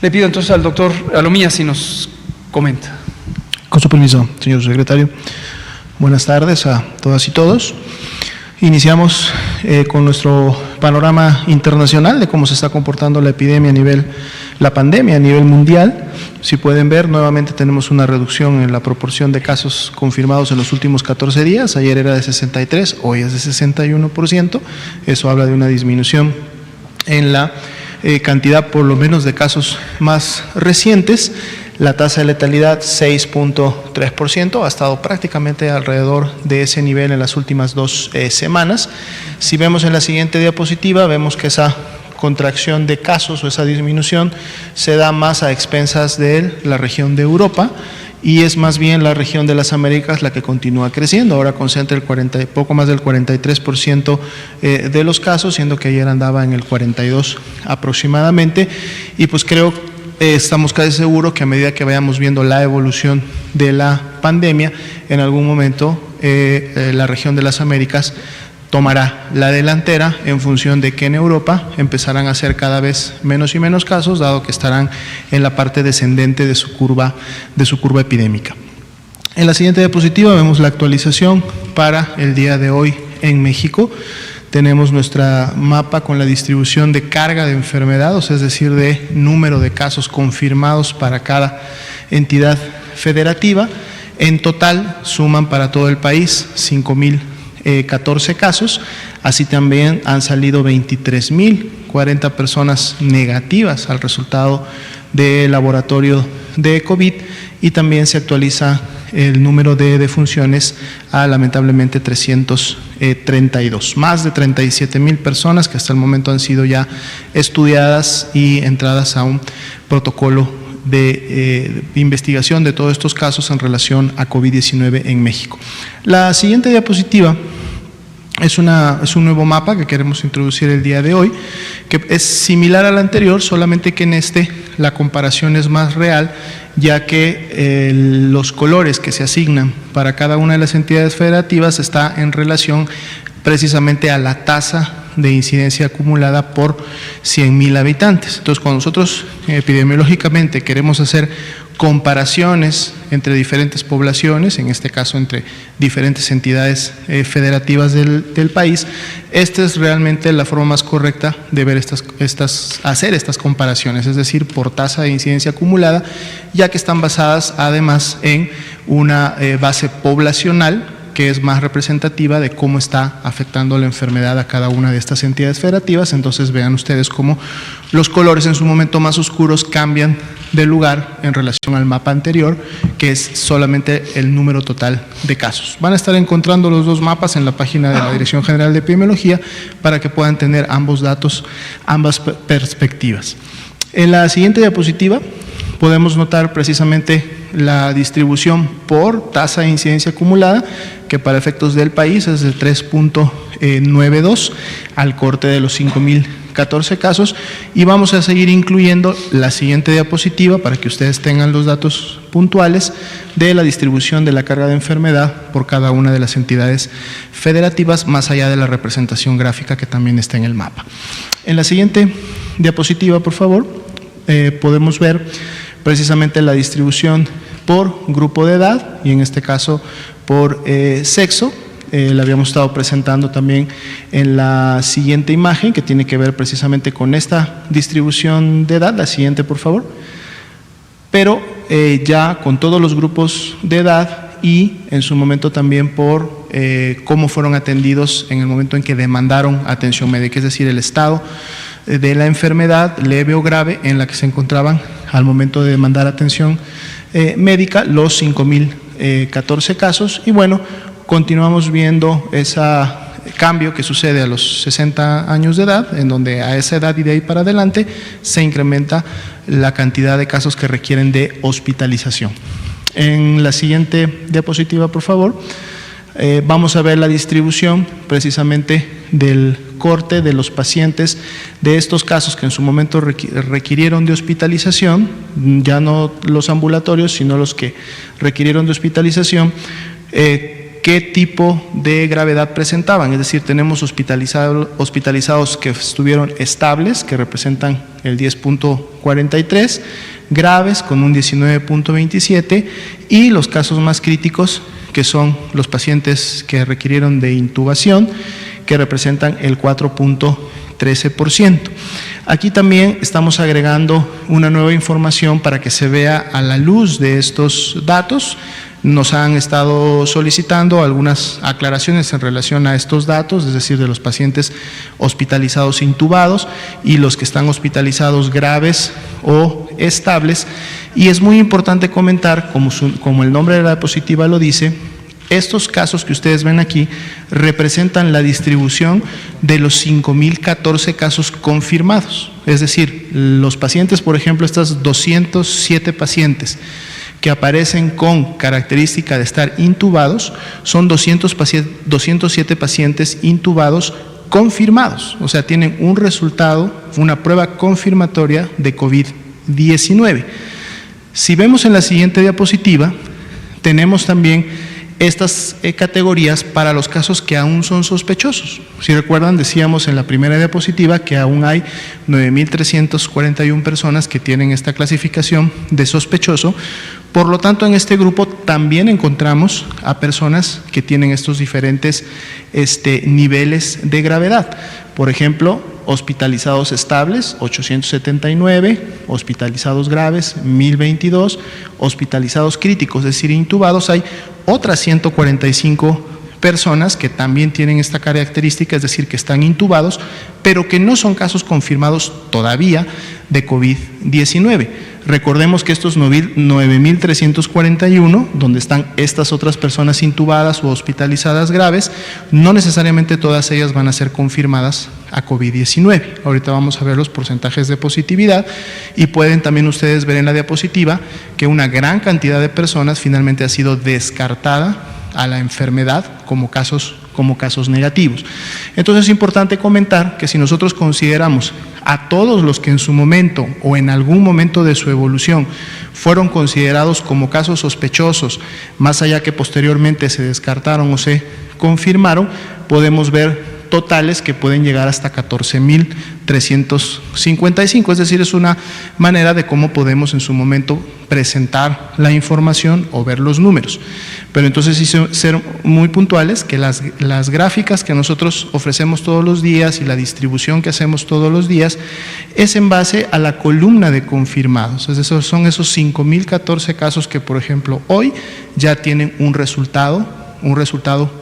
Le pido entonces al doctor Alomía si nos comenta. Con su permiso, señor secretario. Buenas tardes a todas y todos. Iniciamos con nuestro panorama internacional de cómo se está comportando la epidemia la pandemia a nivel mundial. Si pueden ver, nuevamente tenemos una reducción en la proporción de casos confirmados en los últimos 14 días. Ayer era de 63, hoy es de 61%. Eso habla de una disminución en la cantidad, por lo menos, de casos más recientes. La tasa de letalidad 6.3%, ha estado prácticamente alrededor de ese nivel en las últimas 2 semanas. Si vemos en la siguiente diapositiva, vemos que esa contracción de casos o esa disminución se da más a expensas de la región de Europa, y es más bien la región de las Américas la que continúa creciendo. Ahora concentra poco más del 43% de los casos, siendo que ayer andaba en el 42% aproximadamente, y pues creo estamos casi seguros que a medida que vayamos viendo la evolución de la pandemia, en algún momento la región de las Américas tomará la delantera en función de que en Europa empezarán a ser cada vez menos y menos casos, dado que estarán en la parte descendente de su curva epidémica. En la siguiente diapositiva vemos la actualización para el día de hoy en México. Tenemos nuestra mapa con la distribución de carga de enfermedad, o sea, es decir, de número de casos confirmados para cada entidad federativa. En total suman para todo el país 5.014 casos, así también han salido 23.040 personas negativas al resultado del laboratorio de COVID, y también se actualiza el número de defunciones a lamentablemente 332, más de 37.000 personas que hasta el momento han sido ya estudiadas y entradas a un protocolo de investigación de todos estos casos en relación a COVID-19 en México. La siguiente diapositiva es un nuevo mapa que queremos introducir el día de hoy, que es similar al anterior, solamente que en la comparación es más real, ya que los colores que se asignan para cada una de las entidades federativas está en relación precisamente a la tasa de incidencia acumulada por 100.000 habitantes. Entonces, cuando nosotros epidemiológicamente queremos hacer comparaciones entre diferentes poblaciones, en este caso entre diferentes entidades federativas del país, esta es realmente la forma más correcta de ver hacer estas comparaciones, es decir, por tasa de incidencia acumulada, ya que están basadas además en una base poblacional que es más representativa de cómo está afectando la enfermedad a cada una de estas entidades federativas. Entonces vean ustedes cómo los colores en su momento más oscuros cambian de lugar en relación al mapa anterior, que es solamente el número total de casos. Van a estar encontrando los dos mapas en la página de la Dirección General de Epidemiología para que puedan tener ambos datos, ambas perspectivas. En la siguiente diapositiva podemos notar precisamente la distribución por tasa de incidencia acumulada, que para efectos del país es de 3.92 al corte de los 5.014 casos, y vamos a seguir incluyendo la siguiente diapositiva para que ustedes tengan los datos puntuales de la distribución de la carga de enfermedad por cada una de las entidades federativas, más allá de la representación gráfica que también está en el mapa. En la siguiente diapositiva, por favor, podemos ver precisamente la distribución por grupo de edad, y en este caso por sexo. La habíamos estado presentando también en la siguiente imagen, que tiene que ver precisamente con esta distribución de edad. La siguiente, por favor. Pero ya con todos los grupos de edad, y en su momento también por cómo fueron atendidos en el momento en que demandaron atención médica, es decir, el estado de la enfermedad leve o grave en la que se encontraban al momento de demandar atención médica, los 5.014 casos. Y bueno, continuamos viendo ese cambio que sucede a los 60 años de edad, en donde a esa edad y de ahí para adelante se incrementa la cantidad de casos que requieren de hospitalización. En la siguiente diapositiva, por favor, vamos a ver la distribución precisamente del corte de los pacientes de estos casos que en su momento requirieron de hospitalización, ya no los ambulatorios, sino los que requirieron de hospitalización, qué tipo de gravedad presentaban, es decir, tenemos hospitalizados que estuvieron estables, que representan el 10.43, graves con un 19.27 y los casos más críticos, que son los pacientes que requirieron de intubación, que representan el 4.13%. Aquí también estamos agregando una nueva información para que se vea a la luz de estos datos. Nos han estado solicitando algunas aclaraciones en relación a estos datos, es decir, de los pacientes hospitalizados intubados y los que están hospitalizados graves o estables. Y es muy importante comentar, como el nombre de la diapositiva lo dice, estos casos que ustedes ven aquí representan la distribución de los 5.014 casos confirmados. Es decir, los pacientes, por ejemplo, estas 207 pacientes que aparecen con característica de estar intubados, son 207 pacientes intubados confirmados, o sea, tienen un resultado, una prueba confirmatoria de COVID-19. Si vemos en la siguiente diapositiva, tenemos también estas categorías para los casos que aún son sospechosos. Si recuerdan, decíamos en la primera diapositiva que aún hay 9.341 personas que tienen esta clasificación de sospechoso. Por lo tanto, en este grupo también encontramos a personas que tienen estos diferentes niveles de gravedad. Por ejemplo, hospitalizados estables, 879, hospitalizados graves, 1.022, hospitalizados críticos, es decir, intubados, hay otras 145 personas que también tienen esta característica, es decir, que están intubados, pero que no son casos confirmados todavía de COVID-19. Recordemos que estos 9.341, donde están estas otras personas intubadas o hospitalizadas graves, no necesariamente todas ellas van a ser confirmadas a COVID-19. Ahorita vamos a ver los porcentajes de positividad y pueden también ustedes ver en la diapositiva que una gran cantidad de personas finalmente ha sido descartada a la enfermedad como casos negativos. Entonces es importante comentar que si nosotros consideramos a todos los que en su momento o en algún momento de su evolución fueron considerados como casos sospechosos, más allá que posteriormente se descartaron o se confirmaron, podemos ver totales que pueden llegar hasta 14.355, es decir, es una manera de cómo podemos en su momento presentar la información o ver los números. Pero entonces sí ser muy puntuales que las gráficas que nosotros ofrecemos todos los días y la distribución que hacemos todos los días es en base a la columna de confirmados. Es decir, son esos 5.014 casos que, por ejemplo, hoy ya tienen un resultado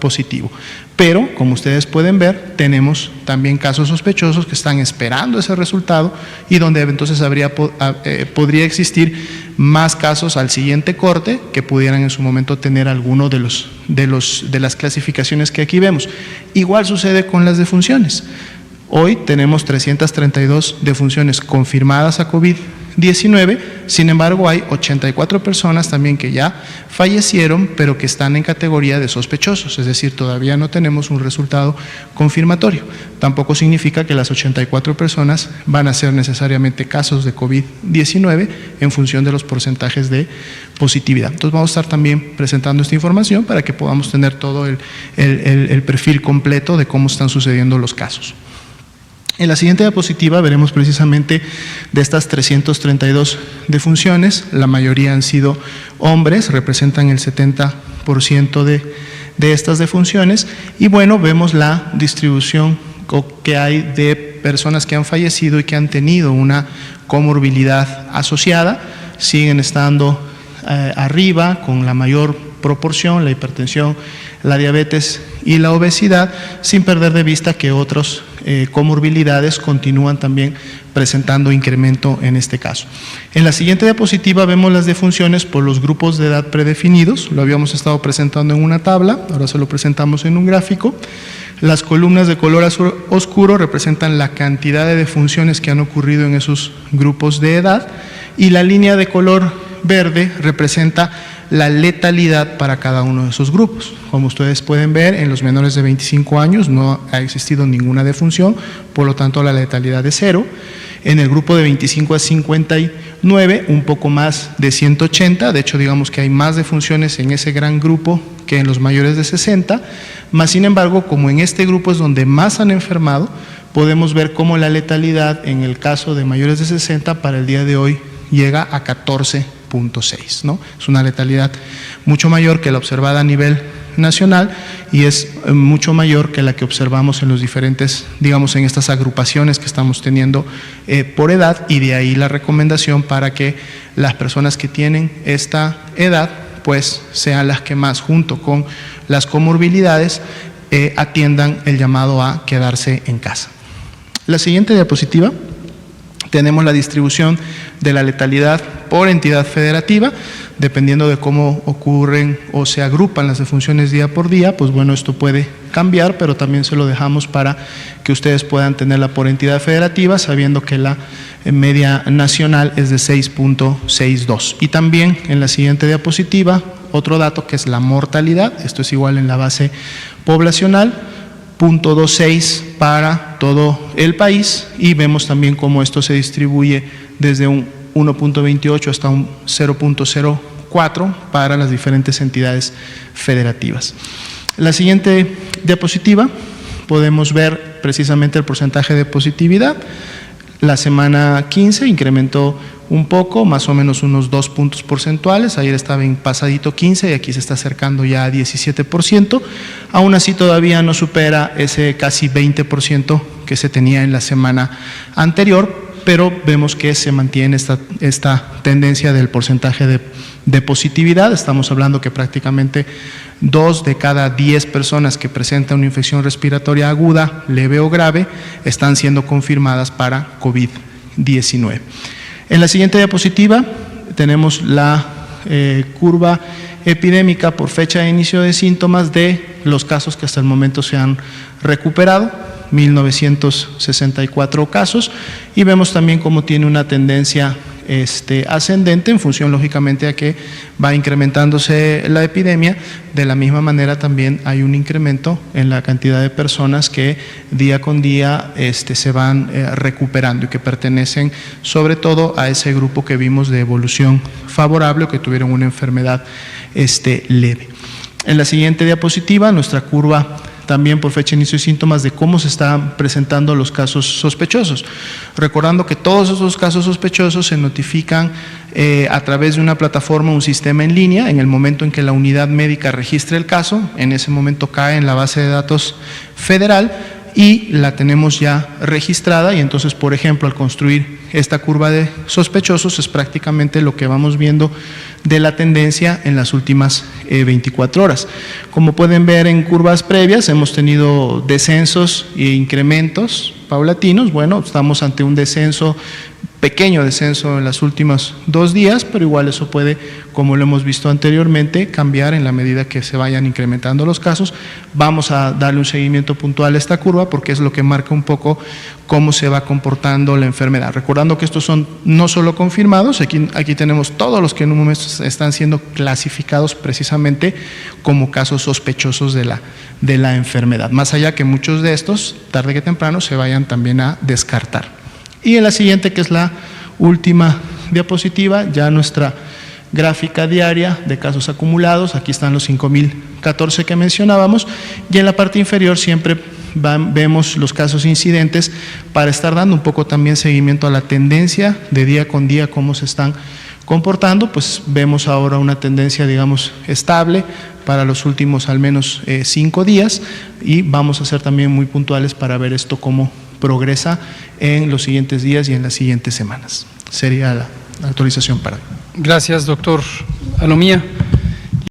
positivo. Pero, como ustedes pueden ver, tenemos también casos sospechosos que están esperando ese resultado y donde entonces podría existir más casos al siguiente corte que pudieran en su momento tener alguno de las clasificaciones que aquí vemos. Igual sucede con las defunciones. Hoy tenemos 332 defunciones confirmadas a COVID-19, sin embargo hay 84 personas también que ya fallecieron, pero que están en categoría de sospechosos, es decir, todavía no tenemos un resultado confirmatorio. Tampoco significa que las 84 personas van a ser necesariamente casos de COVID-19 en función de los porcentajes de positividad. Entonces vamos a estar también presentando esta información para que podamos tener todo el perfil completo de cómo están sucediendo los casos. En la siguiente diapositiva veremos precisamente de estas 332 defunciones, la mayoría han sido hombres, representan el 70% de estas defunciones, y bueno, vemos la distribución que hay de personas que han fallecido y que han tenido una comorbilidad asociada, siguen estando arriba con la mayor proporción, la hipertensión, la diabetes y la obesidad, sin perder de vista que otros comorbilidades continúan también presentando incremento en este caso. En la siguiente diapositiva vemos las defunciones por los grupos de edad predefinidos, lo habíamos estado presentando en una tabla, ahora se lo presentamos en un gráfico. Las columnas de color azul oscuro representan la cantidad de defunciones que han ocurrido en esos grupos de edad y la línea de color verde representa la letalidad para cada uno de esos grupos. Como ustedes pueden ver, en los menores de 25 años no ha existido ninguna defunción, por lo tanto la letalidad es 0. En el grupo de 25 a 59, un poco más de 180, de hecho digamos que hay más defunciones en ese gran grupo que en los mayores de 60, más sin embargo, como en este grupo es donde más han enfermado, podemos ver cómo la letalidad en el caso de mayores de 60 para el día de hoy llega a 14.6, ¿no? Es una letalidad mucho mayor que la observada a nivel nacional y es mucho mayor que la que observamos en los diferentes, digamos, en estas agrupaciones que estamos teniendo por edad, y de ahí la recomendación para que las personas que tienen esta edad pues sean las que más, junto con las comorbilidades, atiendan el llamado a quedarse en casa. La siguiente diapositiva, tenemos la distribución de la letalidad por entidad federativa, dependiendo de cómo ocurren o se agrupan las defunciones día por día, pues bueno, esto puede cambiar, pero también se lo dejamos para que ustedes puedan tenerla por entidad federativa, sabiendo que la media nacional es de 6.62. Y también en la siguiente diapositiva, otro dato que es la mortalidad, esto es igual en la base poblacional, 0.26 para todo el país, y vemos también cómo esto se distribuye desde un 1.28 hasta un 0.04 para las diferentes entidades federativas. La siguiente diapositiva podemos ver precisamente el porcentaje de positividad. La semana 15 incrementó un poco, más o menos unos 2 puntos porcentuales, ayer estaba en pasadito 15 y aquí se está acercando ya a 17%, aún así todavía no supera ese casi 20% que se tenía en la semana anterior, pero vemos que se mantiene esta tendencia del porcentaje de positividad. Estamos hablando que prácticamente 2 de cada 10 personas que presentan una infección respiratoria aguda, leve o grave, están siendo confirmadas para COVID-19. En la siguiente diapositiva tenemos la curva epidémica por fecha de inicio de síntomas de los casos que hasta el momento se han recuperado, 1964 casos, y vemos también cómo tiene una tendencia ascendente en función lógicamente a que va incrementándose la epidemia. De la misma manera también hay un incremento en la cantidad de personas que día con día se van recuperando y que pertenecen sobre todo a ese grupo que vimos de evolución favorable o que tuvieron una enfermedad leve. En la siguiente diapositiva, nuestra curva también por fecha de inicio de síntomas de cómo se están presentando los casos sospechosos. Recordando que todos esos casos sospechosos se notifican a través de una plataforma, un sistema en línea. En el momento en que la unidad médica registre el caso, en ese momento cae en la base de datos federal y la tenemos ya registrada, y entonces, por ejemplo, al construir esta curva de sospechosos es prácticamente lo que vamos viendo de la tendencia en las últimas 24 horas. Como pueden ver en curvas previas, hemos tenido descensos e incrementos paulatinos. Bueno, estamos ante un descenso, pequeño descenso en los últimos 2 días, pero igual eso puede, como lo hemos visto anteriormente, cambiar en la medida que se vayan incrementando los casos. Vamos a darle un seguimiento puntual a esta curva porque es lo que marca un poco cómo se va comportando la enfermedad. Recordando que estos son no solo confirmados, aquí tenemos todos los que en un momento están siendo clasificados precisamente como casos sospechosos de la enfermedad, más allá que muchos de estos, tarde que temprano, se vayan también a descartar. Y en la siguiente, que es la última diapositiva, ya nuestra gráfica diaria de casos acumulados. Aquí están los 5.014 que mencionábamos, y en la parte inferior siempre vemos los casos incidentes para estar dando un poco también seguimiento a la tendencia de día con día, cómo se están comportando. Pues vemos ahora una tendencia, digamos, estable para los últimos al menos 5 días, y vamos a ser también muy puntuales para ver esto cómo progresa en los siguientes días y en las siguientes semanas. Sería la actualización para hoy. Gracias, doctor Alomía.